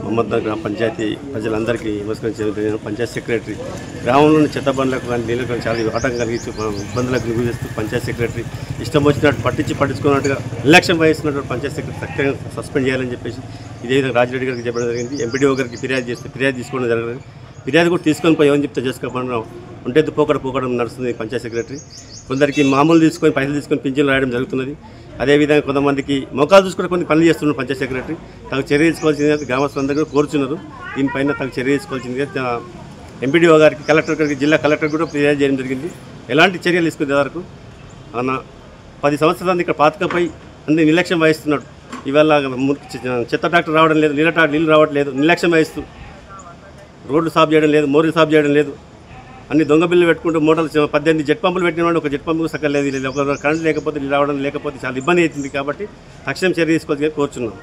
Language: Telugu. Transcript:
మహమ్మద్నగర్ గ్రామ పంచాయతీ ప్రజలందరికీ నమస్కరించిన పంచాయతీ సెక్రటరీ గ్రామంలోని చెత్త బండ్లకు కానీ నీళ్ళకు కానీ చాలా ఆటంకం కలిగించి ఇబ్బందులకు గురి చేస్తూ పంచాయతీ సెక్రటరీ ఇష్టం వచ్చినట్టు పట్టించుకున్నట్టుగా నిర్లక్ష్యం వహిస్తున్నట్టు పంచాయతీ సెక్రటరీ సస్పెండ్ చేయాలని చెప్పేసి ఇదే విధంగా రాజిరెడ్డి గారికి చెప్పడం జరిగింది. ఎంపీడీఓ గారికి ఫిర్యాదు తీసుకోవడం జరిగింది. ఫిర్యాదు కూడా తీసుకొని పోయి ఏమని చెప్తే చేసుకోకుండా ఉంటేది పోకడం నడుస్తుంది పంచాయతీ సెక్రటరీ. కొందరికి మామూలు తీసుకొని పైసలు తీసుకొని పింఛన్లు రాయడం జరుగుతున్నది. అదేవిధంగా కొంతమందికి మొక్కలు చూసుకుంటే కొన్ని పనులు చేస్తున్నారు పంచాయతీ సెక్రటరీ. తగు చర్య తీసుకోవాల్సిందిగా గ్రామస్తులందరూ కూడా కోరుచున్నారు. దీనిపైన తగు చర్య తీసుకోవాల్సిందిగా ఎంపీడీఓ గారికి, కలెక్టర్ గారికి, జిల్లా కలెక్టర్ కూడా ఫిర్యాదు చేయడం జరిగింది. ఎలాంటి చర్యలు తీసుకునే వరకు అన్న 10 సంవత్సరాలు ఇక్కడ పాతకపై అన్ని నిర్లక్ష్యం వహిస్తున్నాడు. ఇవాళ చెత్త ట్రాక్టర్ రావడం లేదు, నీళ్ళు రావట్లేదు, నిర్లక్ష్యం వహిస్తూ రోడ్లు సాఫ్ చేయడం లేదు, మోరీలు సాఫ్ చేయడం లేదు, అన్ని దొంగ బిల్లు పెట్టుకుంటూ మోటార్లు 18 జెట్ పంపులు పెట్టిన వాడు ఒక జెట్ పంపుకు సక్కలేదు. ఒక కరెంట్ లేకపోతే నీళ్ళు రావడం లేకపోతే చాలా ఇబ్బంది అవుతుంది. కాబట్టి తక్షణం చర్య తీసుకోవాలని కోరుచున్నాం.